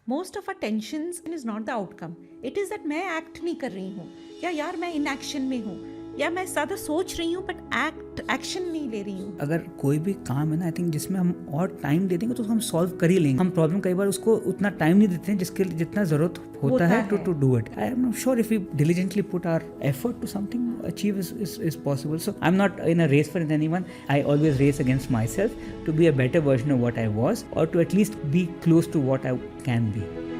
Most of our tensions is not the outcome, it is that मैं act नहीं कर रही हूँ, या यार मैं इनएक्शन में हूँ, या मैं ज़्यादा सोच रही हूँ बट एक्शन नहीं ले रही हूँ. अगर कोई भी काम है ना, आई थिंक जिसमें हम और टाइम दे देंगे तो हम सॉल्व कर ही लेंगे. हम प्रॉब्लम कई बार उसको उतना टाइम नहीं देते हैं जिसके जितना जरूरत होता है to do it. I am not sure if we diligently put our effort to something achieve is possible. So I am not in a race for anyone. I always race against my self to be a better version of what I was, और to at least be close to what I can be.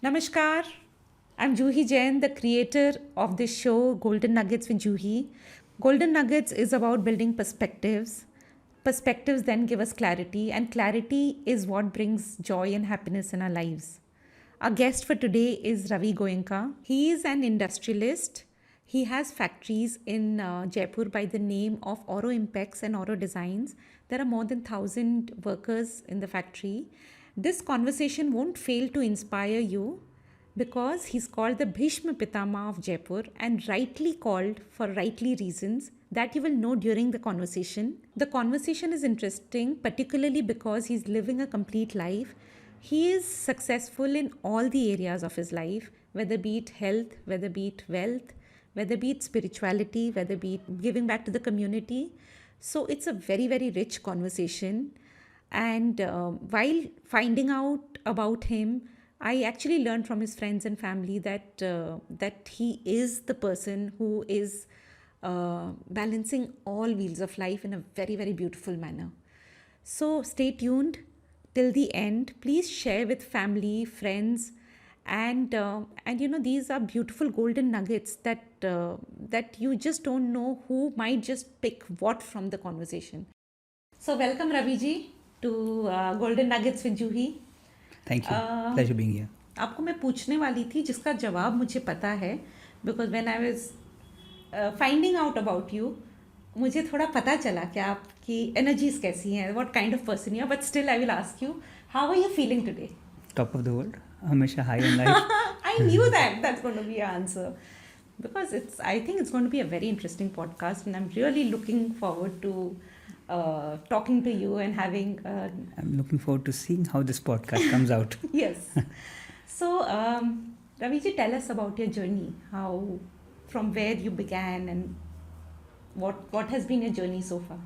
Namaskar, I'm Juhi Jain, the creator of this show, Golden Nuggets with Juhi. Golden Nuggets is about building perspectives. Perspectives then give us clarity, and clarity is what brings joy and happiness in our lives. Our guest for today is Ravi Goenka. He is an industrialist. He has factories in Jaipur by the name of Oro Impex and Oro Designs. There are more than 1,000 workers in the factory. This conversation won't fail to inspire you because he's called the Bhishma Pitama of Jaipur, and rightly called for rightly reasons that you will know during the conversation. The conversation is interesting, particularly because he's living a complete life. He is successful in all the areas of his life, whether be it health, whether be it wealth, whether be it spirituality, whether be it giving back to the community. So it's a very, very rich conversation. And while finding out about him, I actually learned from his friends and family that he is the person who is balancing all wheels of life in a very, very beautiful manner. So stay tuned till the end. Please share with family, friends, and these are beautiful golden nuggets that you just don't know who might just pick what from the conversation. So welcome Ravi ji to Golden Nuggets with Juhi. Thank you. Pleasure being here. आपको मैं पूछने वाली थी जिसका जवाब मुझे पता है, because when I was finding out about you, मुझे थोड़ा पता चला कि आपकी एनर्जीज कैसी हैं, what kind of person you are, but still I will ask you, how are you feeling today? Top of the world, हमेशा high in life. I knew that's going to be your answer, because I think it's going to be a very interesting podcast, and I'm really looking forward to talking to you and having. I'm looking forward to seeing how this podcast comes out. Yes. So, Raviji, tell us about your journey. From where you began, and what has been your journey so far?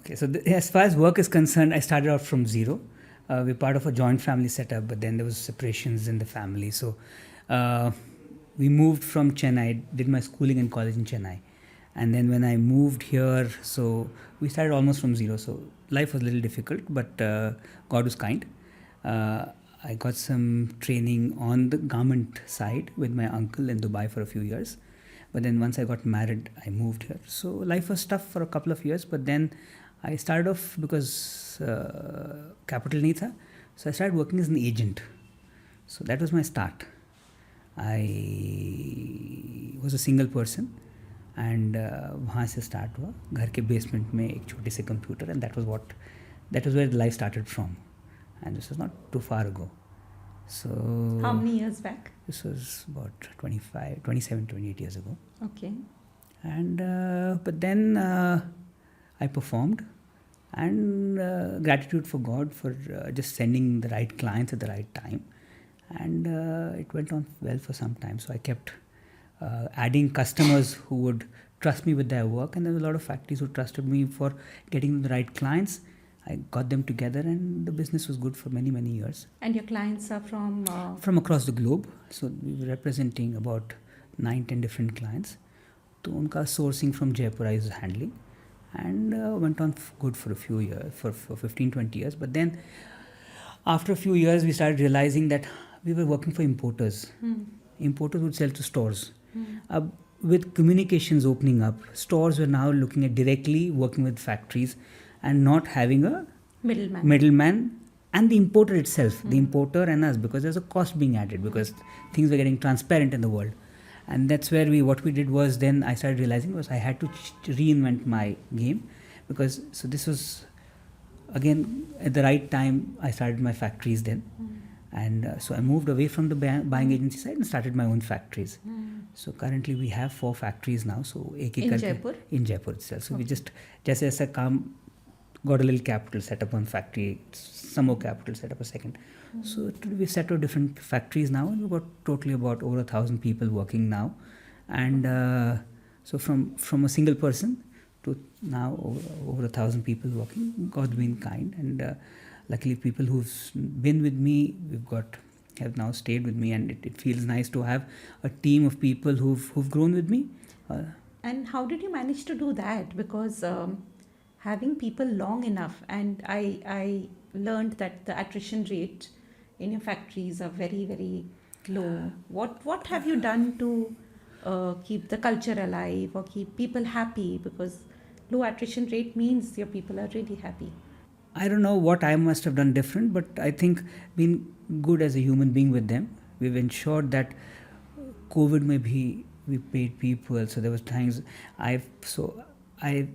Okay, so as far as work is concerned, I started out from zero. We're part of a joint family setup, but then there was separations in the family. So we moved from Chennai, did my schooling and college in Chennai. And then when I moved here, so we started almost from zero. So life was a little difficult, but God was kind. I got some training on the garment side with my uncle in Dubai for a few years. But then once I got married, I moved here. So life was tough for a couple of years, but then I started off because capital nahi tha. So I started working as an agent. So that was my start. I was a single person, and वहाँ से start हुआ घर के basement में एक छोटे से computer, and that was where life started from. And this was not too far ago. So how many years back? This was about 27, 28 years ago. Okay. And but then I performed, and gratitude for God for just sending the right clients at the right time. And it went on well for some time. So I kept adding customers who would trust me with their work, and there were a lot of factories who trusted me for getting the right clients. I got them together, and the business was good for many, many years. And your clients are from? From across the globe. So we were representing about 9-10 different clients. So unka sourcing from Jaipur I was handling, and went on good for a few years, for 15-20 years. But then after a few years, we started realizing that we were working for importers. Importers would sell to stores. With communications opening up, stores were now looking at directly working with factories and not having a middleman and the importer itself, the importer and us, because there's a cost being added, because things were getting transparent in the world. And that's where what we did was, then I started realizing was I had to reinvent my game, because so this was again at the right time I started my factories then. And so I moved away from the buying agency side and started my own factories. So currently we have 4 factories now. So एक In Jaipur? In Jaipur itself. So we just जैसे ऐसा काम got a little capital, set up one factory, some more capital, set up a second. So we set up different factories now, and we've got totally about over 1,000 people working now. And so from a single person to now over 1,000 people working, God's been kind, and luckily people who've been with me, have now stayed with me, and it feels nice to have a team of people who've grown with me. And how did you manage to do that? Because having people long enough, and I learned that the attrition rate in your factories are very, very low. What have you done to keep the culture alive or keep people happy? Because low attrition rate means your people are really happy. I don't know what I must have done different, but I think being good as a human being with them, we've ensured that COVID may be, we paid people. So there was times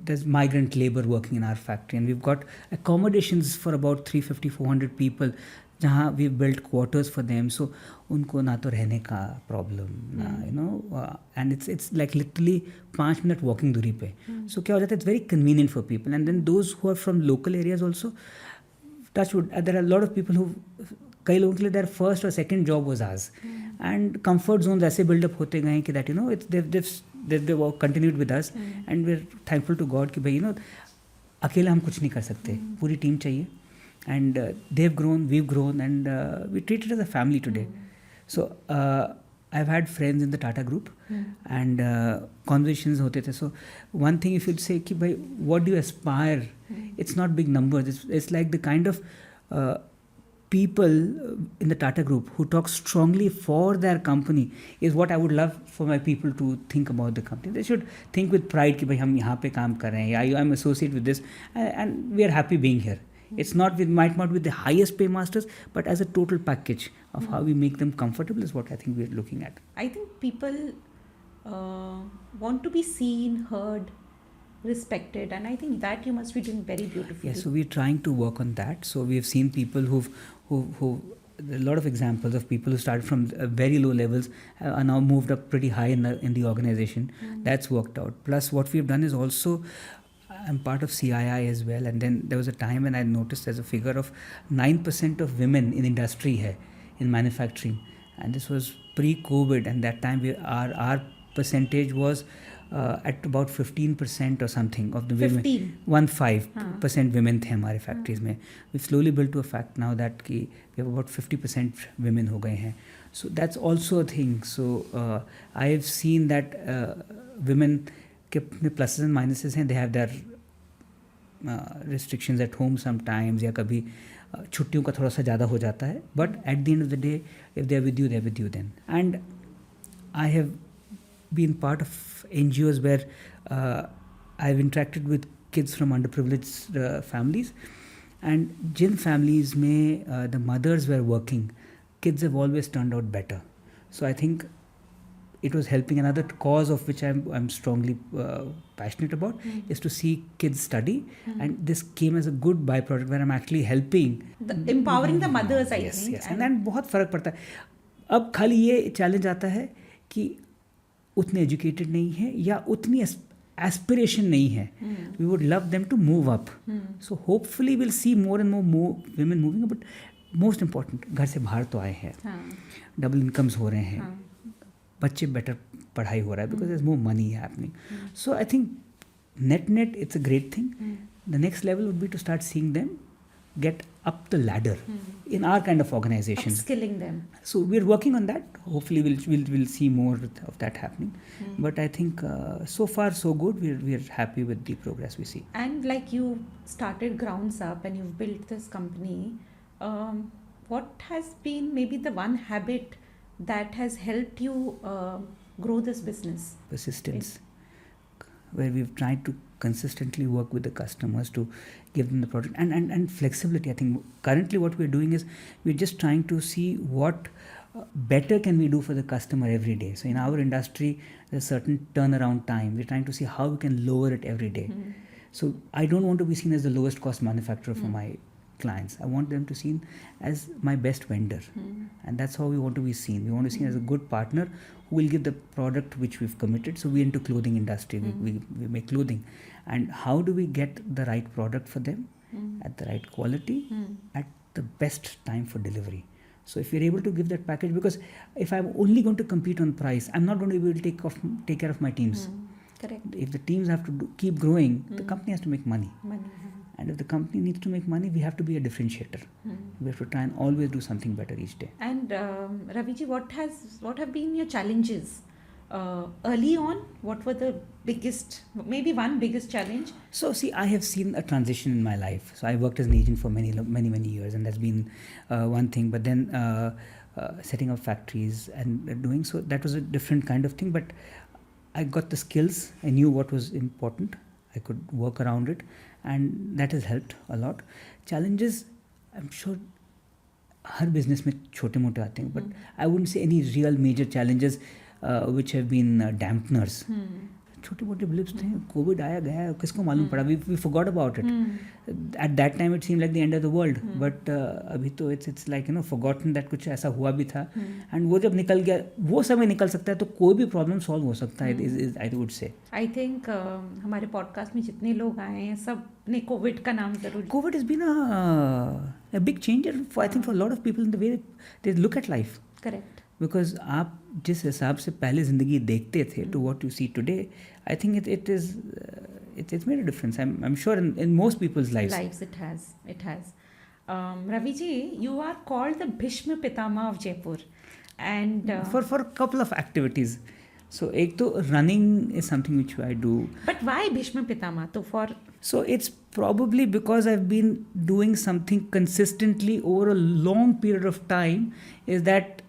there's migrant labor working in our factory, and we've got accommodations for about 350-400 people, जहाँ we've built quarters for them. So उनको ना तो रहने का problem ना and it's like literally 5 minute walking दूरी पे. So क्या हो जाता है, it's very convenient for people. And then those who are from local areas also, touchwood, there are a lot of people who, कई लोगों के लिए their first or second job was ours. And comfort zones ऐसे build up होते गए कि that they've continued with us, and we're thankful to God कि भाई अकेले हम कुछ नहीं कर सकते, पूरी टीम चाहिए. And they've grown, we've grown, and we treat it as a family today. So I've had friends in the Tata group, and conversations hote the. So one thing, if you'd say, ki, bhai, what do you aspire? It's not big numbers. It's like the kind of people in the Tata group who talk strongly for their company is what I would love for my people to think about the company. They should think with pride कि भाई हम यहाँ पे काम कर रहे हैं, I'm associated with this, and we are happy being here. It's might not be the highest pay masters, but as a total package of how we make them comfortable is what I think we're looking at. I think people want to be seen, heard, respected, and I think that you must be doing very beautifully. Yes, so we're trying to work on that. So we've seen people who a lot of examples of people who started from very low levels are now moved up pretty high in the organization. That's worked out. Plus, what we've done is also, I'm part of CII as well, and then there was a time when I noticed there's a figure of 9% of women in industry hai, in manufacturing, and this was pre-COVID, and that time our percentage was at about 15% or something of the women. 15% women थे हमारे factories में. We've slowly built to a fact now that we have about 50% women हो गए हैं. So that's also a thing. So I've seen that women के अपने pluses and minuses हैं. They have their restrictions at home sometimes, या कभी छुट्टियों का थोड़ा सा ज़्यादा हो जाता है. But at the end of the day, if they're with you, they're with you then. And I have been part of NGOs where I've interacted with kids from underprivileged families, and Jin families में the mothers were working, kids have always turned out better. So I think it was helping. Another cause of which I'm strongly passionate about is to see kids study, and this came as a good byproduct where I'm actually helping empowering the mothers. I yes, think yes, and बहुत फर्क पड़ता है. अब खाली ये challenge आता है कि उतने एजुकेटेड नहीं है या उतनी एस्पिरेशन नहीं है. We would love them to move up. So hopefully will see more and more women moving up. But most important, घर से बाहर तो आए हैं, डबल इनकम्स हो रहे हैं, बच्चे बेटर पढ़ाई हो रहा है, because there is more money happening. So I think net it's a great thing. The next level would be to start seeing them get up the ladder in our kind of organizations. Upskilling them. So we're working on that. Hopefully we'll see more of that happening. But I think so far so good. We're happy with the progress we see. And like you started grounds up and you've built this company, what has been maybe the one habit that has helped you grow this business? Persistence. Where we've tried to consistently work with the customers to give them the product, and flexibility. I think currently what we're doing is we're just trying to see what better can we do for the customer every day. So in our industry, there's a certain turnaround time. We're trying to see how we can lower it every day. So I don't want to be seen as the lowest cost manufacturer for my clients. I want them to be seen as my best vendor, and that's how we want to be seen. We want to be seen as a good partner who will give the product which we've committed. So we're into clothing industry. We make clothing, and how do we get the right product for them at the right quality at the best time for delivery? So if you're able to give that package, because if I'm only going to compete on price, I'm not going to be able to take care of my teams. Correct. If the teams have to keep growing, the company has to make money. Money. And if the company needs to make money, we have to be a differentiator. We have to try and always do something better each day. And Raviji, what have been your challenges early on? What were the biggest, maybe one biggest challenge? So see, I have seen a transition in my life. So I worked as an agent for many years, and that's been one thing. But then setting up factories and doing so, that was a different kind of thing. But I got the skills. I knew what was important. I could work around it, and that has helped a lot. Challenges, I'm sure her business में छोटे मोटे आते हैं, but I wouldn't say any real major challenges which have been dampeners. छोटे मोटे blips थे, Covid आया गया, किसको मालूम पड़ा, we forgot about it. At that time it seemed like the end of the world, but अभी तो it's like forgotten that कुछ ऐसा हुआ भी था, and वो जब निकल गया, वो समय निकल सकता है तो कोई भी प्रॉब्लम सॉल्व हो सकता है, I would say. I think हमारे पॉडकास्ट में जितने लोग आए हैं सब ने कोविड का नाम जरूर. COVID has been a big changer for, I think, for a lot of people in the way they look at life. Correct. Because आप जिस हिसाब से पहले ज़िंदगी देखते थे to what you see today, I think it's made a difference. I'm sure in most people's lives. It has. Ravi ji, you are called the Bhishma Pitama of Jaipur, and for a couple of activities. So एक तो running is something which I do. But why Bhishma Pitama? So it's probably because I've been doing something consistently over a long period of time. Is that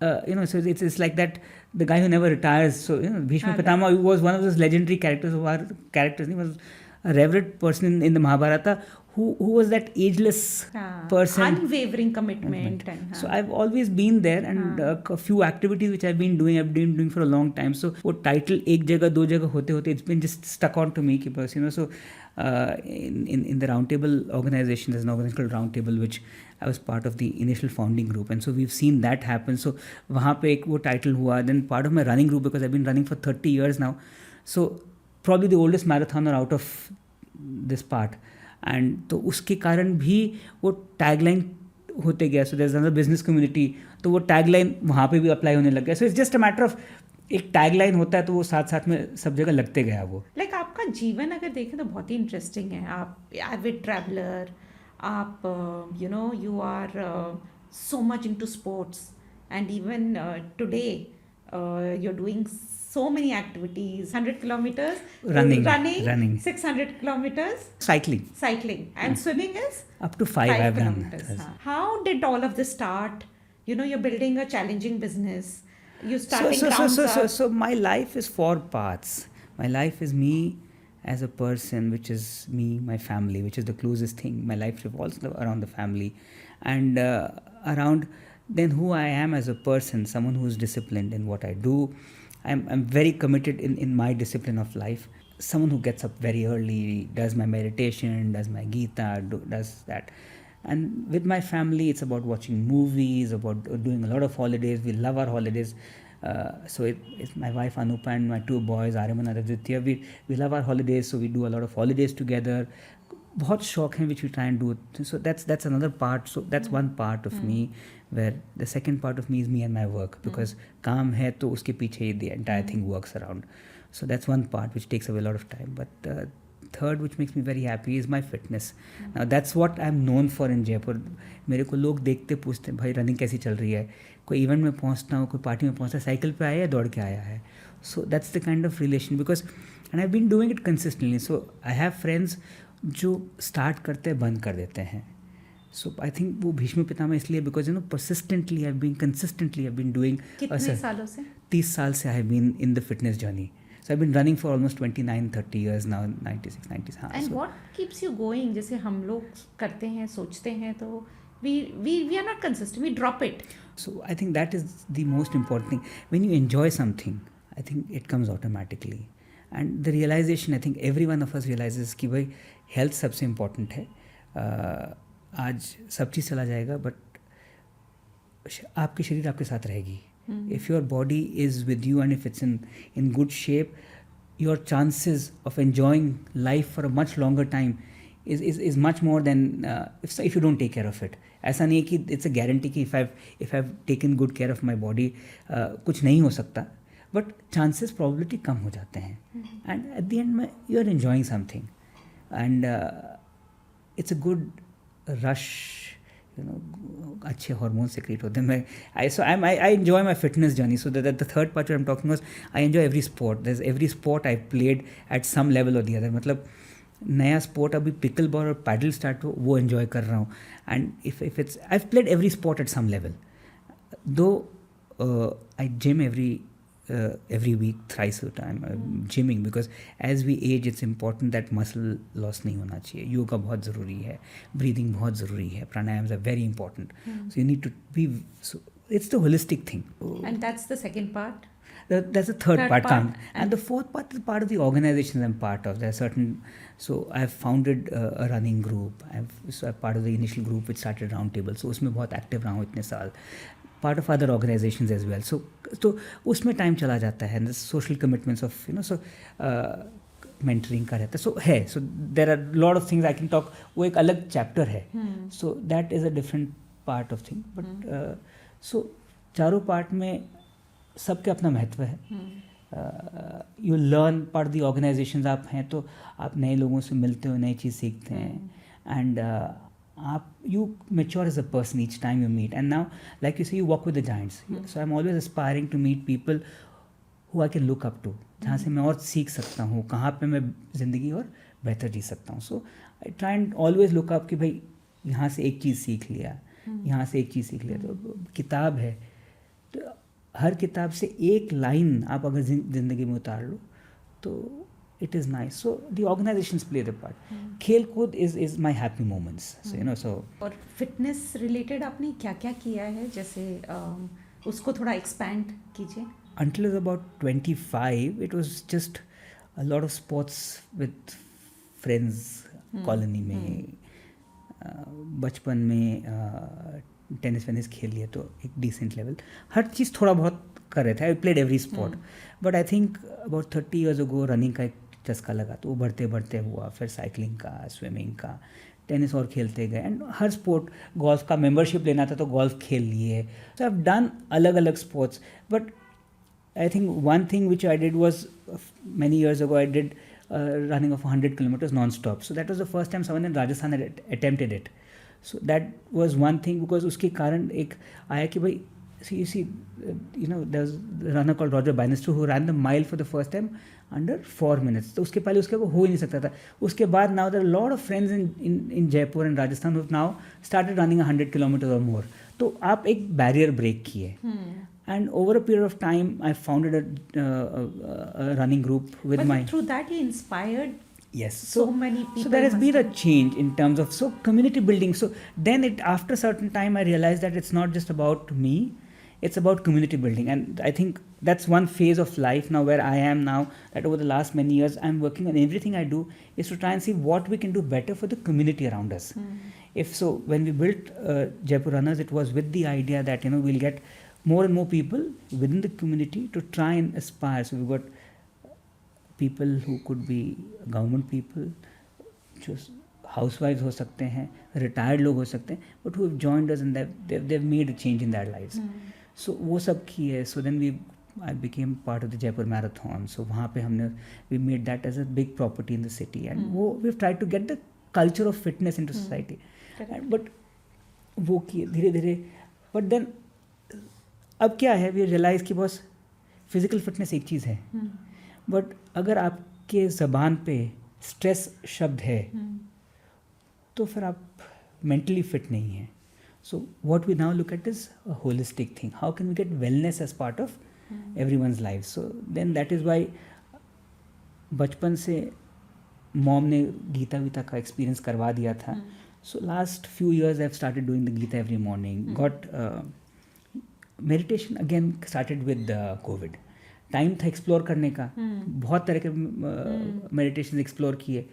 so it's like that, the guy who never retires. So Bhishma Pitama was one of those legendary characters of our characters. He was a revered person in the Mahabharata who was that ageless person, unwavering commitment. So I've always been there, and a few activities which I've been doing for a long time. So वो title एक जगह दो जगह होते it's been just stuck on to me because so in the Roundtable organization, there's an organization called Roundtable which I was part of the initial founding group, and so we've seen that happen. So वहाँ पे एक वो title हुआ, then part of my running group, because I've been running for 30 years now, so probably the oldest marathoner out of this part, and तो उसके कारण भी वो tagline होते गया. So there's another business community, तो वो tagline वहाँ पे भी apply होने लग गया. So it's just a matter of एक tagline होता है तो वो साथ में सब जगह लगते गया वो. Like आपका जीवन अगर देखें तो बहुत ही इंटरेस्टिंग है. आप avid traveler, आप you are so much into sports, and even today you're doing so many activities, 100 kilometers running 600 kilometers cycling, and swimming is up to 5 I've kilometers. done. How did all of this start? You're building a challenging business, you starting grounds up. So my life is 4 parts. My life is me as a person, which is me, my family, which is the closest thing. My life revolves around the family, and around then who I am as a person, someone who is disciplined in what I do. I'm very committed in my discipline of life. Someone who gets up very early, does my meditation, does my Gita, does that. And with my family, it's about watching movies, about doing a lot of holidays. We love our holidays. So it's my wife Anupa and my 2 boys, Aryaman and Aditya. We love our holidays, so we do a lot of holidays together. बहुत शौक हैं which we try and do. So that's another part. So that's one part of me, where the second part of me is me and my work, because काम है तो उसके पीछे the entire thing works around. So that's one part which takes away a lot of time. But third, which makes me very happy, is my fitness. Now that's what I'm known for in Jaipur. मेरे को लोग देखते पूछते भाई running कैसी चल रही है, कोई इवेंट में पहुंचता हूँ, कोई पार्टी में पहुंचता है, साइकिल पे आया या दौड़ के आया है. So that's the kind of relation, because and I've been doing it consistently. So I have friends जो स्टार्ट करते हैं बंद कर देते हैं. So I think वो भीष्म पितामह इसलिए because persistently I've been doing. कितने सालों से? 30 साल से I have been in the fitness journey. So I've been running for almost 29-30 years now, 96, 97. And what keeps you going? जैसे हम लोग करते हैं, सोचते हैं तो we are not consistent, we drop it. So I think that is the most important thing. When you enjoy something, I think it comes automatically. And the realization, I think every one of us realizes कि भाई health सबसे important है. आज सब चीज़ चला जाएगा, but आपकी शरीर आपके साथ रहेगी. If your body is with you and if it's in good shape, your chances of enjoying life for a much longer time is much more than if you don't take care of it. ऐसा नहीं है कि it's a guarantee कि if I've taken good care of my body कुछ नहीं हो सकता, but chances probability कम हो जाते हैं. And at the end में you are enjoying something, and it's a good rush. अच्छे हार्मोन secrete होते हैं. मैं I enjoy my fitness journey. So that the third part I'm talking was I enjoy every sport. There's every sport I've played at some level or the other. मतलब नया sport अभी pickle ball और pedal start हो, वो enjoy कर रहा हूँ. And if it's I've played every sport at some level. Though I gym every week, thrice a time, gymming, because as we age it's important that muscle loss नहीं होना चाहिए. योगा बहुत ज़रूरी है, breathing बहुत ज़रूरी है, pranayams are very important. So you need to be, so it's the holistic thing. And that's the second part. That's the third part. And the fourth part is part of the organizations I'm part of. There are certain, so I've founded a running group. I'm part of the initial group which started Roundtable. So उसमें बहुत active रहा हूँ इतने साल. Part of other organizations as well. So उसमें time चला जाता है. And the social commitments of, so mentoring का रहता है. So है. So there are a lot of things I can talk. वो एक अलग chapter है. So that is a different part of thing. But so चारों part में सबके अपना महत्व है. You learn, part of the organizations आप हैं तो आप नए लोगों से मिलते हो, नई चीज़ सीखते हैं. And you mature as a person each time you meet, and now, like you say, you walk with the giants. So I'm always aspiring to meet people who I can look up to, जहाँ से मैं और सीख सकता हूँ, कहाँ पे मैं ज़िंदगी और बेहतर जी सकता हूँ. So I try and always look up कि भाई यहाँ से एक चीज़ सीख लिया, यहाँ से एक चीज़ सीख लिया. तो किताब है, तो हर किताब से एक लाइन आप अगर ज़िंदगी में उतार लो तो it is nice. So the organizations play the part. खेल कूद is my happy moments. So so. और fitness related आपने क्या क्या किया है, जैसे उसको थोड़ा expand कीजिए. Until I was about 25, it was just a lot of sports with friends, colony में. बचपन में टेनिस वेनिस खेल लिया तो एक decent level. हर चीज़ थोड़ा बहुत कर रहे थे. I played every sport. But I think about 30 years ago running का एक चस्का लगा, तो वो बढ़ते बढ़ते हुआ, फिर साइकिलिंग का, स्विमिंग का, टेनिस और खेलते गए. एंड हर स्पोर्ट, गोल्फ का मेंबरशिप लेना था तो गोल्फ खेल लिए. सो आई हैव डन अलग अलग sports. But I think one thing which I did was many years ago, I did running of 100 kilometers non-stop. So that was the first time someone in Rajasthan had attempted it. So that was one thing, because उसके कारण एक आया कि भाई, you see, there's a runner called Roger Bannister who ran the mile for the first time under 4 minutes. तो उसके पहले उसके वो हो ही नहीं सकता था. उसके बाद now there are a lot of friends in Jaipur and Rajasthan who have now started running 100 kilometers or more. तो आप एक barrier break किए. And over a period of time, I founded a running group with my... But through that you inspired... Yes. So many people. So there has been a change in terms of community building. So then after a certain time, I realized that it's not just about me, it's about community building. And I think that's one phase of life now where I am now, that over the last many years, I'm working on everything I do is to try and see what we can do better for the community around us. When we built Jaipur Runners, it was with the idea that, we'll get more and more people within the community to try and aspire. So we've got people who could be government people, just housewives हो सकते हैं, retired लोग हो सकते हैं, but who have joined us and they've made a change in their lives. So वो सब की है. So then I became part of the Jaipur Marathon. So वहाँ पे we made that as a big property in the city, and we've tried to get the culture of fitness into society. But वो किए धीरे धीरे. But then अब क्या है, we realize कि बस physical fitness एक चीज़ है, बट अगर आपके ज़बान पे स्ट्रेस शब्द है तो फिर आप मेंटली फिट नहीं हैं. So what we now look at is a holistic thing. How can we get wellness as part of everyone's life. So then that is why बचपन से मॉम ने गीता वीता का एक्सपीरियंस करवा दिया था. So last few years I have started doing the Gita every morning. Got meditation again started with Covid. Time था explore करने का, बहुत तरह के मेडिटेशन एक्सप्लोर किए.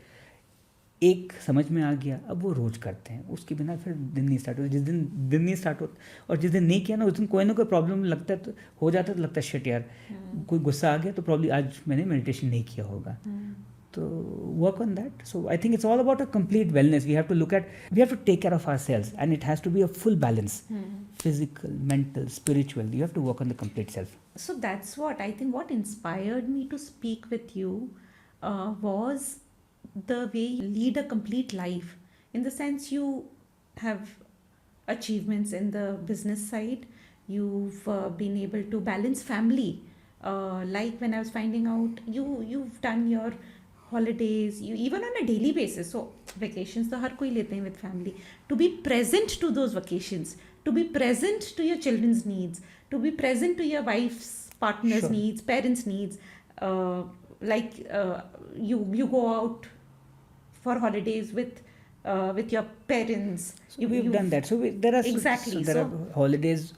एक समझ में आ गया, अब वो रोज करते हैं, उसके बिना फिर दिन नहीं स्टार्ट होता। जिस दिन नहीं स्टार्ट होता और जिस दिन नहीं किया ना, उस दिन कोई ना कोई प्रॉब्लम लगता है, तो हो जाता है, तो लगता है शिट यार, कोई गुस्सा आ गया तो प्रॉब्लम आज मैंने मेडिटेशन नहीं किया होगा। तो work on that. So I think it's all about a complete wellness. We have to take care of ourselves, and it has to be a full balance, physical, mental, spiritual. You have to work on the complete self. So that's what I think what inspired me to speak with you was the way you lead a complete life. In the sense, you have achievements in the business side, you've been able to balance family. Like when I was finding out, you've done your holidays, you even on a daily basis. So vacations तो हर कोई लेते हैं with family. To be present to those vacations, to be present to your children's needs, to be present to your wife's partner's Sure. needs, parents' needs. You go out for holidays with your parents. So we've done that. So there are Exactly. there are holidays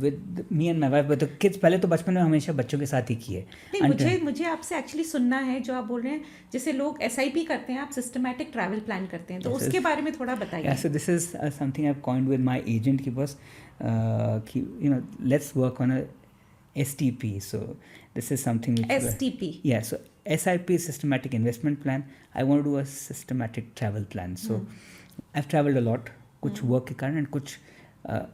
with me and my wife, but the kids पहले तो बचपन में हमेशा बच्चों के साथ ही किए. नहीं, मुझे आपसे एक्चुअली सुनना है जो आप बोल रहे हैं, जैसे लोग SIP करते हैं, आप सिस्टमैटिक ट्रैवल प्लान करते हैं, तो उसके बारे में थोड़ा बताइए. Yeah, so this is something I've coined with my agent. He was, let's work on a STP. So this is something which STP. Yeah, so SIP is systematic investment plan. I want to do a systematic travel plan. So I've traveled a lot. कुछ work के कारण, कुछ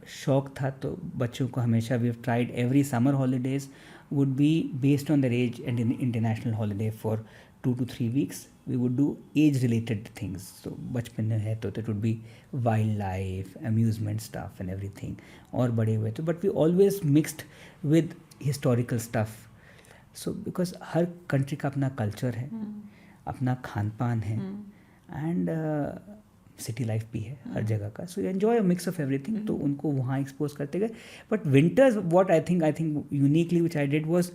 शौक था, तो बच्चों को हमेशा we have tried every summer holidays would be based on the age and international holiday for 2 to 3 weeks. We would do age related things. So बचपन में है तो it would be wildlife, amusement stuff and everything. और बड़े हुए तो but we always mixed with historical stuff. So because her country का अपना कल्चर है, अपना खान पान है, एंड सिटी लाइफ भी है हर जगह का. So you enjoy a mix of everything. तो उनको वहाँ एक्सपोज करते गए. But winters what I think uniquely which I did was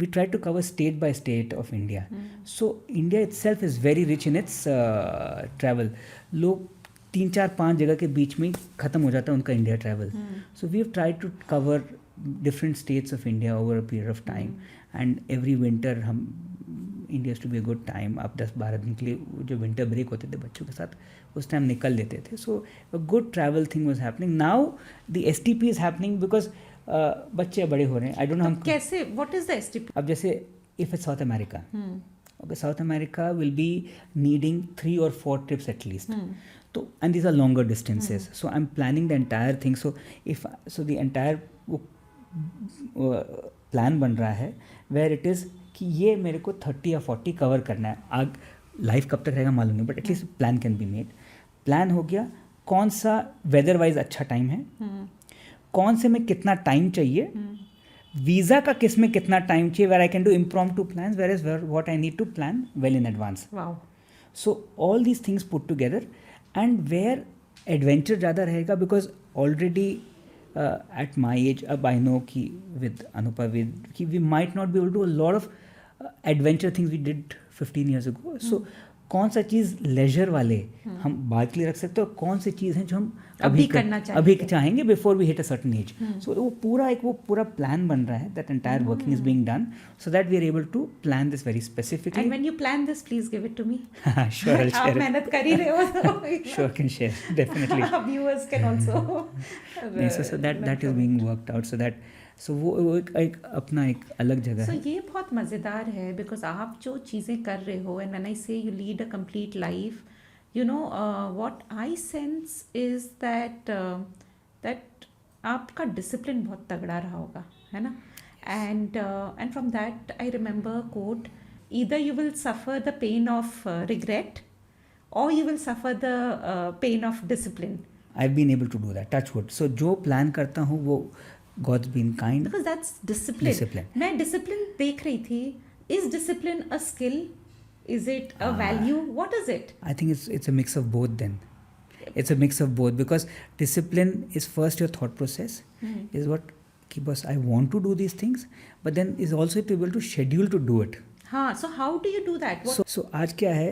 we tried to cover state by state of India. So India itself is very rich in its travel. लोग 3-4-5 जगह के बीच में ख़त्म हो जाता है उनका India travel. So we have tried to cover different states of India over a period of time. And every winter हम India to be a good time. आप 10-12 दिन के लिए जो विंटर ब्रेक होते थे बच्चों के साथ, उस टाइम निकल लेते थे. So a good travel thing was happening. Now the STP is happening because बच्चे बड़े हो रहे हैं. आई डोंट नो हम कैसे, व्हाट इज द STP? अब जैसे if it's south America, okay, South America will be needing 3 or 4 trips at least. So, and these are longer distances. So I'm planning the entire thing. So the entire plan बन रहा है where it is कि ये मेरे को 30 या 40 cover करना है. आग लाइफ कब तक रहेगा मालूम नहीं, but at least plan can be made. Plan हो गया, कौन सा वेदर वाइज अच्छा टाइम है, कौन से में कितना टाइम चाहिए, वीज़ा का किस में कितना टाइम चाहिए, where I can do impromptu plans, where is what I need to plan well in advance. So all these things put together. And where adventure ज़्यादा रहेगा because already at my age अब I know कि with Anupa कि we might not be able to a lot of adventure things we did 15 years ago. सो कौन सा चीज़ laser वाले हम बाद के लिए रख सकते हैं, और कौन सी चीज़ हैं जो हम अभी चाहेंगे before we hit a certain age. So वो पूरा प्लान बन रहा है. That entire working is being done so that we are able to plan this very specifically. And when you plan this please give it to me. Sure, I will share. आप मेहनत कर ही रहे हो. Sure, can share definitely. Viewers can also. So that is being worked out. So वो एक अपना एक अलग जगह है. ये बहुत मज़ेदार है बिकॉज आप जो चीज़ें कर रहे हो, एंड व्हेन आई से you lead a complete life, you know, what I sense is that आपका डिसिप्लिन बहुत तगड़ा रहा होगा, है ना. and from that I remember a quote, either you will suffer the pain of regret or you will suffer the pain of discipline. I've been able to do that, touch wood. So जो plan करता हूँ वो God's been kind. Because that's discipline. मैं discipline देख रही थी. Is discipline a skill? Is it a value? What is it? I think it's a mix of both then. It's a mix of both because discipline is first your thought process. Is what keep us, I want to do these things, but then is also to be able to schedule to do it. हाँ, so how do you do that? So आज क्या है,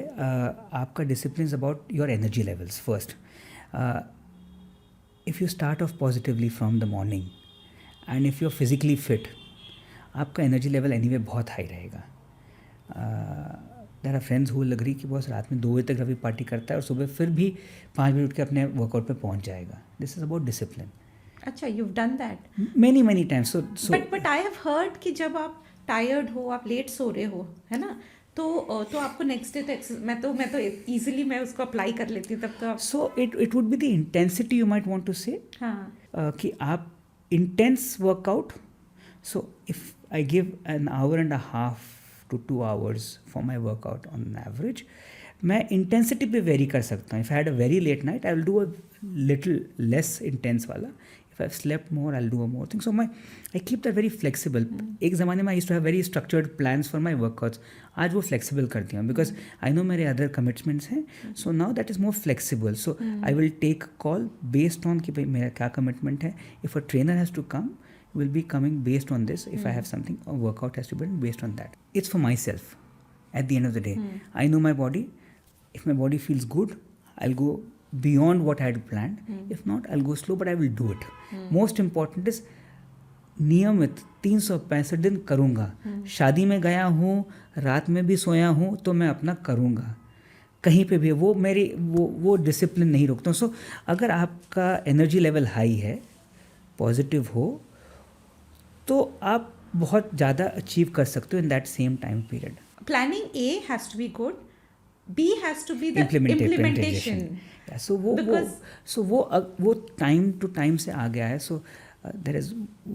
आपका discipline is about your energy levels first. If you start off positively from the morning and if you're physically fit, आपका energy level anyway बहुत high रहेगा. There are friends who will agree कि boss रात में 2 बजे तक Ravi party करता है और सुबह फिर भी 5 बजे उठ के अपने वर्कआउट पे पहुंच जाएगा. This is about discipline. अच्छा, you've done that. Many times. So but I have heard कि जब आप टायर्ड हो, आप लेट सो रहे हो, है ना, तो आपको नेक्स्ट डे तो मैं तो इजीली मैं उसको अप्लाई कर लेती हूँ तब तो आप. So it would be the intensity you might want to say. हाँ. कि आप intense workout. So if I give an hour and a half to 2 hours for my workout on average, मैं intensity पे vary कर सकता हूँ. If I had a very late night, I will do a little less intense वाला. If I've slept more, I'll do a more thing. So I keep that very flexible. एक ज़माने में I used to have very structured plans for my workouts. आज वो flexible कर दिया हूँ because I know मेरे other commitments हैं. So now that is more flexible. So I will take a call based on कि भाई मेरा क्या commitment है. If a trainer has to come, will be coming based on this. If I have something, a workout has to be done based on that. It's for myself. At the end of the day, I know my body. If my body feels good, I'll go beyond what I had planned. If not, I'll go slow, but I will do it. Most important is नियमित 365 दिन करूँगा. शादी में गया हूँ, रात में भी सोया हूँ, तो मैं अपना करूँगा. कहीं पे भी वो मेरी वो डिसिप्लिन नहीं रोकता हूँ. सो अगर आपका एनर्जी लेवल हाई है, पॉजिटिव हो, तो आप बहुत ज़्यादा अचीव कर सकते हो in that same time period. Planning A has to be good. B has to be the implementation. Yeah, so वो टाइम टू टाइम से आ गया है. So there is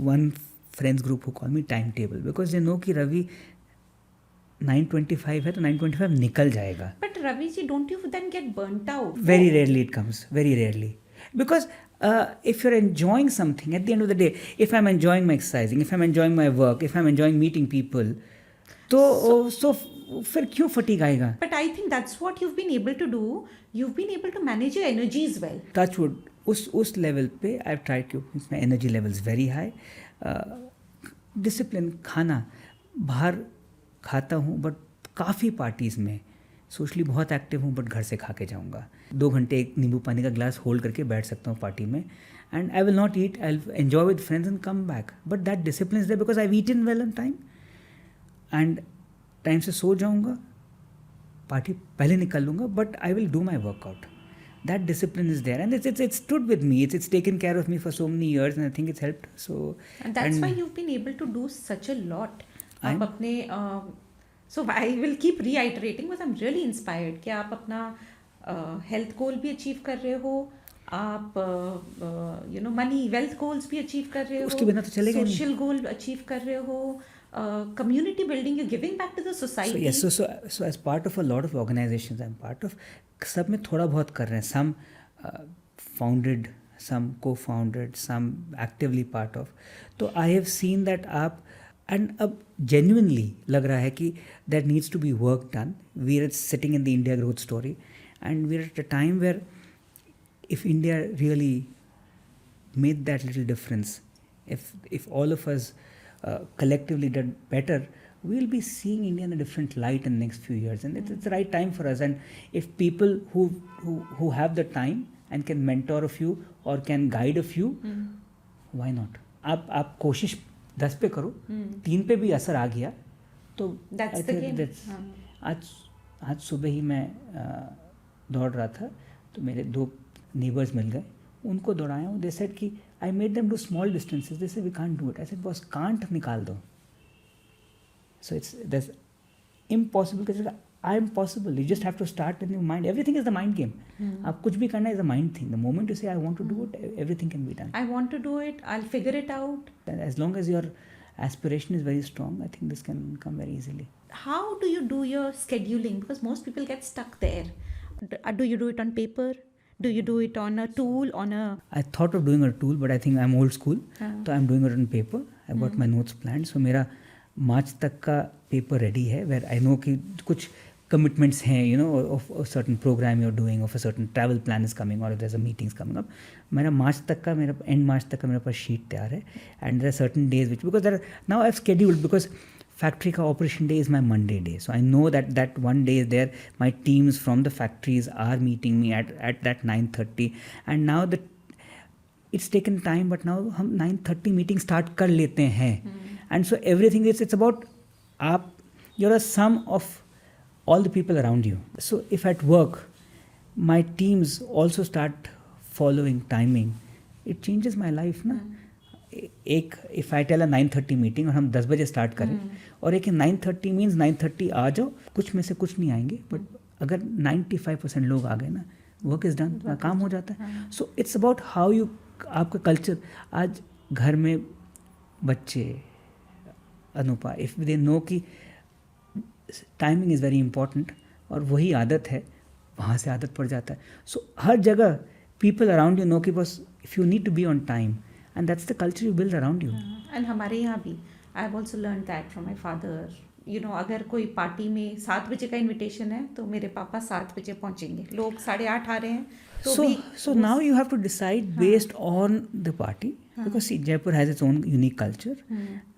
one friends group who call me time table because they know कि रवि 9:25 है तो 9:25 निकल जाएगा. But Ravi ji, don't you then get burnt out? Very rarely it comes. Very rarely. Because if you're enjoying something, at the end of the day, if I'm enjoying my exercising, if I'm enjoying my work, if I'm enjoying meeting people, तो फिर क्यों fatigue आएगा? But I think that's what you've been able to do. You've been able to manage your energies well. Touch wood. उस level पे I've tried to keep my energy levels very high. Discipline. खाना बाहर खाता हूँ but काफ़ी parties में socially बहुत active हूँ बट घर से खा के जाऊँगा. 2 घंटे एक नींबू पानी का ग्लास होल्ड करके बैठ सकता हूँ पार्टी में. And I will not eat, I will enjoy with friends and come back. But that discipline is there because I eaten well on time and time से सो जाऊँगा, पार्टी पहले निकल लूँगा, but I will do my workout. That discipline is there and it's stood with me. It's taken care of me for so many years and I think it's helped. So and that's why you've been able to do such a lot. आप अपने so I will keep reiterating because I'm really inspired कि आप अपना health गोल भी achieve कर रहे हो, आप मनी वेल्थ गोल्स भी अचीव कर रहे हो, उसके बिना तो चलेगा नहीं. सोशल गोल अचीव कर रहे हो, community building, you're giving back to the society. So as part of a lot of organizations I'm part of, सब में थोड़ा बहुत कर रहे हैं. Some founded, some co-founded, some actively part of. तो I have seen that आप and अब genuinely लग रहा है कि there needs to be work done. We are sitting in the India growth story and we are at a time where if India really made that little difference, if all of us collectively did better, we will be seeing India in a different light in the next few years, and it's the right time for us. And if people who have the time and can mentor a few or can guide a few, why not? आप कोशिश 10 पे करो, 3 पे भी असर आ गया तो that's the game. आज सुबह ही मैं दौड़ रहा था तो मेरे 2 नेबर्स मिल गए, उनको दौड़ाया हूँ. दे सेड कि I made them do small distances. They said we can't do it. I said boss, can't निकाल दो. So there's impossible because I am possible. You just have to start in your mind. Everything is the mind game. आप कुछ भी करना is a mind thing. The moment you say I want to do it, everything can be done. I want to do it. I'll figure it out. And as long as your aspiration is very strong, I think this can come very easily. How do you do your scheduling? Because most people get stuck there. Do you do it on paper? Do you do it on a tool, I thought of doing a tool, but I think I'm old school. So I'm doing it on paper. I got my notes planned. So मेरा मार्च तक का paper ready है, where I know कि कुछ commitments हैं, of a certain program you're doing, of a certain travel plan is coming, or if there's a meetings coming up. मेरा मार्च तक का end मार्च तक का मेरे पास sheet तैयार है. And there are certain days because now I've scheduled because factory का operation day is my Monday day. So I know that one day is there. My teams from the factories are meeting me at that 9:30. And now it's taken time, but now हम 9:30 meeting start कर लेते हैं. And so everything it's about you're a sum of all the people around you. So if at work, my teams also start following timing, it changes my life ना. एक if I tell a 9:30 meeting और हम 10 बजे start करें और एक 9:30 means 9:30 आ जाओ, कुछ में से कुछ नहीं आएंगे, बट अगर 95% लोग आ गए ना, वर्क इज़ डन, काम हो जाता है. So it's about how you, आपका कल्चर. आज घर में बच्चे अनुपा, इफ़ दे नो कि टाइमिंग इज़ वेरी इंपॉर्टेंट और वही आदत है, वहाँ से आदत पड़ जाता है. सो हर जगह पीपल अराउंड यू नो कि बस if you need to be on time, and that's the culture you build around you. And हमारे यहाँ भी I have also learn that from my father. You know, अगर कोई पार्टी में 7 बजे का इनविटेशन है तो मेरे पापा 7 बजे पहुँचेंगे. लोग 8:30 आ रहे हैं तो so now you have to decide based on the party, because see, Jaipur has its own unique culture,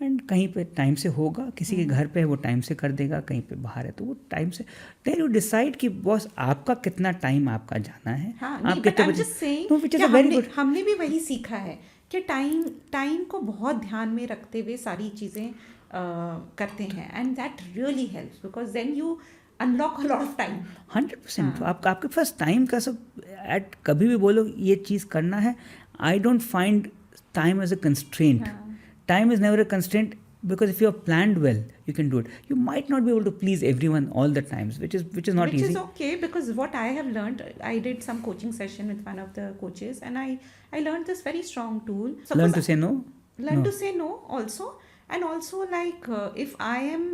and कहीं पे टाइम से होगा, किसी के घर पे है वो टाइम से कर देगा, कहीं पे बाहर है तो वो टाइम से. then you decide कि बॉस आपका कितना टाइम आपका जाना है. आप कितने बजे. which is a very good. हमने भी वही सीखा है कि टाइम को बहुत ध्यान में रखते हुए सारी चीज़ें करते हैं, and that really helps because then you unlock a lot of time. 100%. आपके पास टाइम का सब एट कभी भी बोलो ये चीज़ करना है. I don't find time as a constraint. Time is never a constraint, because if you have planned well, you can do it. You might not be able to please everyone all the times, which is not easy. Which is okay, because what I have learned, I did some coaching session with one of the coaches, and I learned this very strong tool. Learn to say no. To say no also, and also like if I am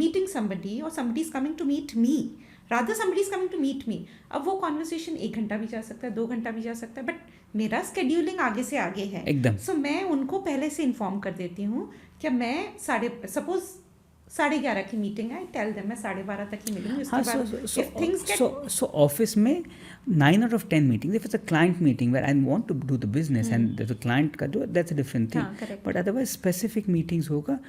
meeting somebody or somebody is coming to meet me, rather somebody is coming to meet me. अब वो conversation 1 घंटा भी जा सकता है, 2 घंटा भी जा सकता है, but मेरा scheduling आगे से आगे है एकदम. So मैं उनको पहले से inform कर देती हूँ कि मैं सपोज 11:30 की मीटिंग है, टेल देम मैं 12:30 तक ही मिलूंगी. उसके बाद if things get so office में 9 out of 10 meetings, if it's a client meeting where I want to do the business and the client का do, that's a different thing. But otherwise specific meetings होगा,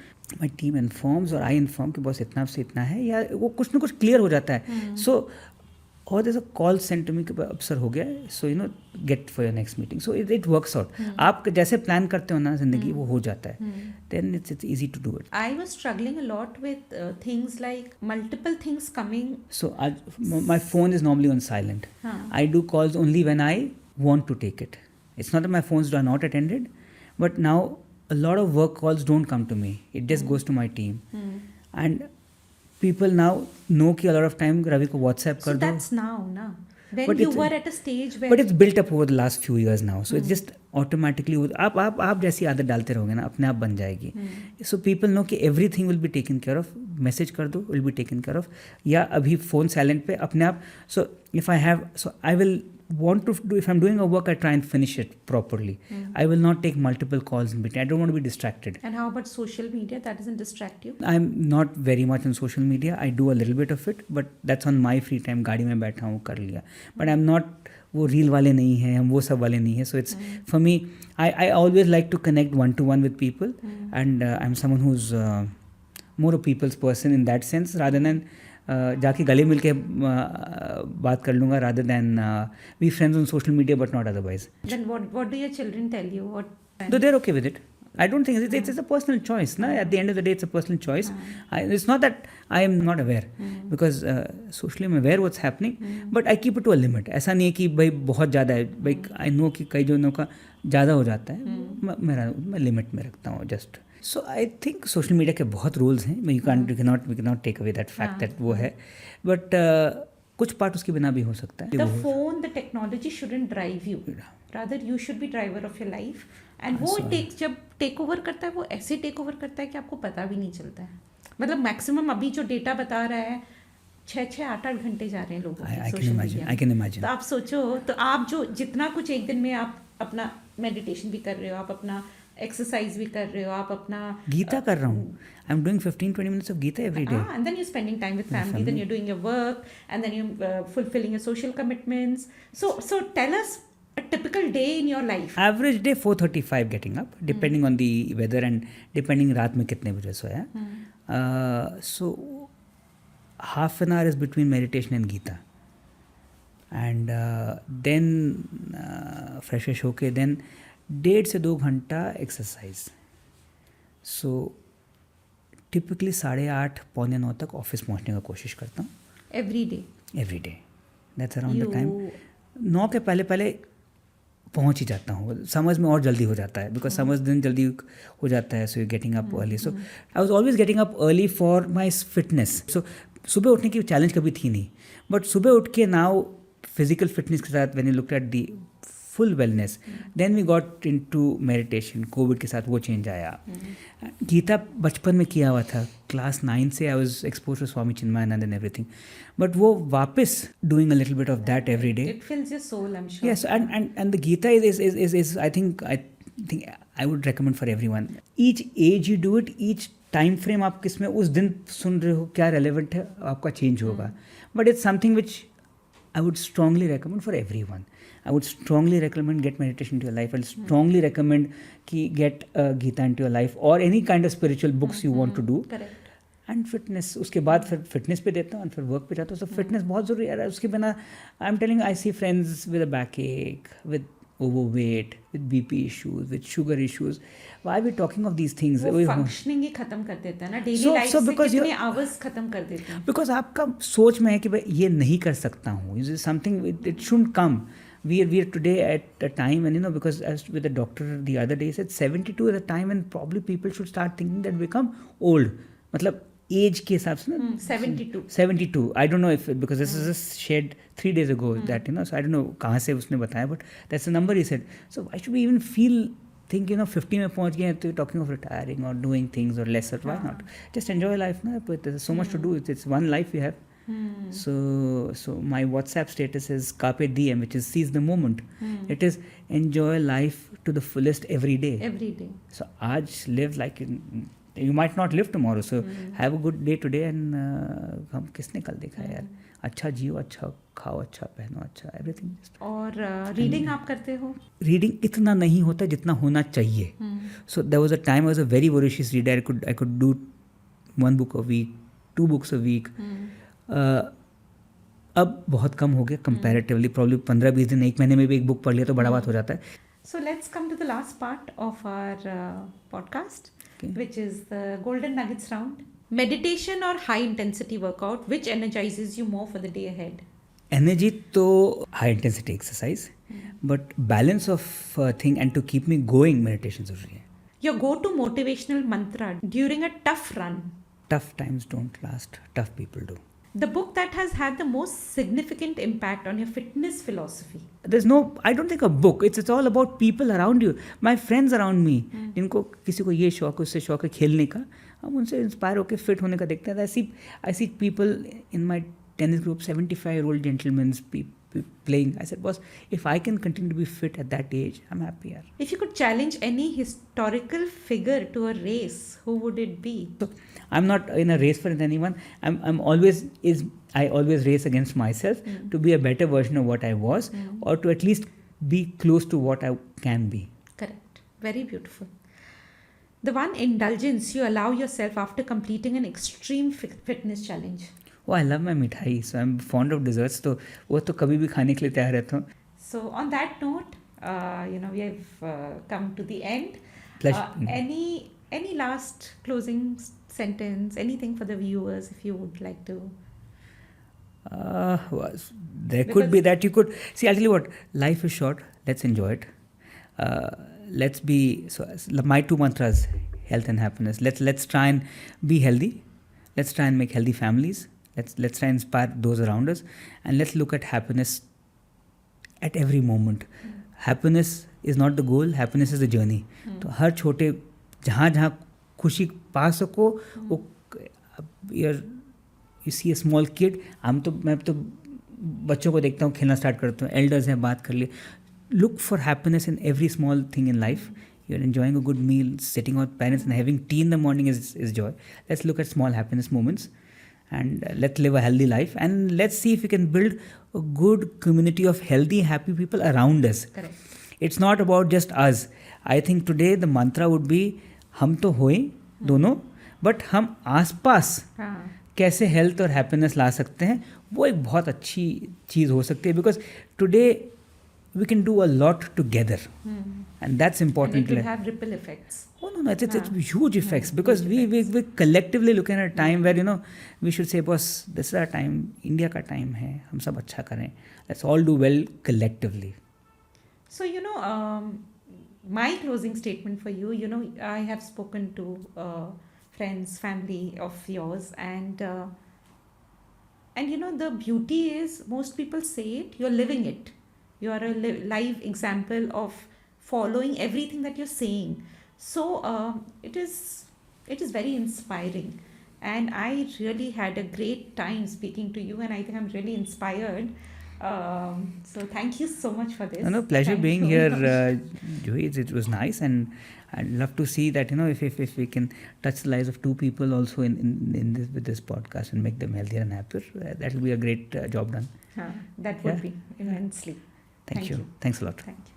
my team informs और I inform कि boss इतना से इतना है, या वो कुछ ना कुछ क्लियर हो जाता है. So और जैसा कॉल सेंटर में अवसर हो गया, so you know get for your next meeting. So it works out. आप जैसे प्लान करते हो ना जिंदगी, वो हो जाता है. Then it's easy to do it. I was struggling a lot with things like multiple things coming. So आज my phone is normally on silent. I do calls only when I want to take it. It's not that my phones are not attended, but now a lot of work calls don't come to me. It just goes to my team. And people now know कि a lot of time Ravi को WhatsApp कर दो. So that's now na. When you were at a stage where. But it's built up over the last few years now. So it's just automatically. आप जैसी आदत डालते रहोगे ना, अपने आप बन जाएगी. So people know कि everything will be taken care of. Message कर दो, will be taken care of. या अभी phone silent पे अपने आप. So if I will want to do, if I'm doing a work, I try and finish it properly. I will not take multiple calls in between. I don't want to be distracted. And how about social media? That doesn't distract you? I'm not very much on social media. I do a little bit of it, but that's on my free time. गाड़ी में बैठा हूँ, कर लिया. But I'm not वो reel वाले नहीं हैं, हम वो सब वाले नहीं हैं. So it's for me, I always like to connect one-to-one with people, and I'm someone who's more a people's person in that sense, rather than जाके गले मिल के बात कर लूँगा, rather than be friends on social media but not otherwise. Then what do your children tell you? No, they're okay with it. I don't think it's a personal choice. Na? At the end of the day, it's a personal choice. It's not that I am not aware, because socially I'm aware what's happening, but I keep it to a limit. ऐसा नहीं है कि भाई बहुत ज़्यादा है. भाई I know कि कई जनों का ज़्यादा हो जाता है. मैं लिमिट में रखता हूँ just. So I think social media के बहुत rules हैं. We cannot take away that fact that वो है. But कुछ पार्ट उसके बिना भी हो सकता है. The phone, the technology shouldn't drive you. Rather you should be driver of your life. And वो जब टेक ओवर करता है, वो ऐसे टेक ओवर करता है कि आपको पता भी नहीं चलता है. मतलब मैक्सिमम अभी जो डेटा बता रहा है 6-6, 8-8 घंटे जा रहे हैं लोगों के social media. I can imagine. तो आप सोचो, तो आप जो जितना कुछ एक दिन में आप अपना मेडिटेशन भी कर रहे हो, आप अपना एक्सरसाइज भी कर रहे हो, आप अपना गीता कर रहा हूँ. I am doing 15-20 minutes of Gita every day. And then you're spending time with family, then you're doing your work, and then you're fulfilling your social commitments. So tell us a typical day in your life. Average day 4:35 getting up, depending on the weather and depending रात में कितने बजे सोया. So half an hour is between meditation and Gita. And then fresh होके then 1.5 से 2 घंटा exercise. So typically 8:30 पौने 9 तक office पहुंचने का कोशिश करता हूँ. Every day. Every day, that's around the time. You 9 के पहले पहले पहुंच ही जाता हूँ. समझ में और जल्दी हो जाता है बिकॉज समझ दिन जल्दी हो जाता है. So you getting up early. So I was always getting up early for my fitness. So सुबह उठने की चैलेंज कभी थी नहीं. बट सुबह उठ के नाउ फिजिकल फिटनेस के साथ when you looked at the full wellness, then we got into meditation. Covid के साथ वो चेंज आया. गीता बचपन में किया हुआ था. क्लास 9 से I was exposed to Swami Chinmayananda and everything. But वो वापस doing a little bit of that every day. it fills your soul, I'm sure. Yes, and the Gita is I think I would recommend for everyone. Each age you do it, each time frame आप किसमें उस दिन सुन रहे हो क्या relevant है आपका change होगा. But it's something which I would strongly recommend for everyone. I would strongly recommend get meditation into your life. I'll strongly recommend कि get Gita into your life or any kind of spiritual books you want to do. Correct. And fitness उसके बाद फिर fitness पे देता हूँ और फिर work पे जाता हूँ. सो फिटनेस बहुत ज़रूरी है. उसके बिना I am telling I see friends with a back ache, with overweight, with BP issues, with sugar issues. Why we talking of these things? वो फंक्शनिंग ही खत्म कर देता है ना, डेली So- लाइफ so से because कितने आवर्स खत्म कर देते हैं. बिकॉज आपका सोच में है कि भाई ये नहीं कर सकता हूँ. Is something it should come. We are today at a time, and because as with the doctor the other day said 72 is a time when probably people should start thinking that become old. मतलब as के हिसाब से ना 72. I don't know if because this is just shared 3 days ago that so I don't know कहाँ से उसने बताया, but that's the number he said. So why should we even think 50 में पहुँच गए हैं तो talking of retiring or doing things or lesser? Why not just enjoy life ना? But there's so much to do. It's one life you have. So my WhatsApp status is carpe diem, which is seize the moment. It is enjoy life to the fullest every day. So aaj live like you might not live tomorrow, so have a good day today. And हम किसने कल देखा यार? अच्छा जियो, अच्छा खाओ, अच्छा पहनो, अच्छा everything. और रीडिंग आप करते हो? रीडिंग इतना नहीं होता जितना होना चाहिए. So there was a time I was a very voracious reader. I could do 1 book a week, 2 books a week. अब बहुत कम हो गया कंपैरेटिवली. प्रॉब्ली 15-20 दिन, 1 महीने में भी एक बुक पढ़ लिया तो बड़ा बात हो जाता है. So let's come to the last part of our podcast, which is the golden nuggets round. Meditation or high intensity workout, which energizes you more for the day ahead? Energy तो high intensity exercise, but balance of thing and to keep me going meditation जरूरी है. Your go-to motivational mantra during a tough run. Tough times don't last, tough people do. The book that has had the most significant impact on your fitness philosophy. I don't think a book. It's all about people around you. My friends around me, जिनको किसी को ये शौक है, उससे शौक है खेलने का, हम उनसे इंस्पायर होकर फिट होने का देखते हैं. I see people in my tennis group, 75-year-old gentlemen playing. I said, boss, if I can continue to be fit at that age, I'm happier. If you could challenge any historical figure to a race, who would it be? So I'm not in a race for anyone. I always race against myself to be a better version of what I was, or to at least be close to what I can be. Correct. Very beautiful. The one indulgence you allow yourself after completing an extreme fitness challenge. Oh, I love my mithai, so I'm fond of desserts. तो वो तो कभी भी खाने के लिए तैयार रहता हूँ. So on that note, we have come to the end. Any last closing sentence, anything for the viewers, if you would like to? There could be that you could see. I'll tell you what. Life is short. Let's enjoy it. Let's be my 2 mantras: health and happiness. Let's try and be healthy. Let's try and make healthy families. Let's try and inspire those around us, and let's look at happiness at every moment. Happiness is not the goal. Happiness is the journey. तो हर छोटे जहाँ खुशी पा सको वो you see a small kid. मैं तो बच्चों को देखता हूँ खेलना स्टार्ट करता हूँ. एल्डर्स हैं, बात कर लिए. Look for happiness in every small thing in life. You're enjoying a good meal, sitting with parents and having tea in the morning is joy. Let's look at small happiness moments, and let's live a healthy life, and let's see if we can build a good community of healthy, happy people around us. Correct. It's not about just us. I think today the mantra would be हम तो होए दोनों, but हम आसपास कैसे health और happiness ला सकते हैं, वो एक बहुत अच्छी चीज़ हो सकती है. Because today we can do a lot together, and that's And important. it will have ripple effects. Oh no, it's हाँ. huge effects because huge we collectively looking at a time where we should say, boss, this is our time, India का time है, हम सब अच्छा करें. Let's all do well collectively. So, my closing statement for you, I have spoken to friends, family of yours, and the beauty is most people say it, you're living it. You are a live example of following everything that you're saying. So it is very inspiring, and I really had a great time speaking to you, and I think I'm really inspired. So thank you so much for this. No, pleasure Thank being you. here, Juhi. It was nice, and I'd love to see that if we can touch the lives of two people also in this with this podcast and make them healthier and happier, that will be a great job done. That would be immensely. Thank you. Thanks a lot. Thank you.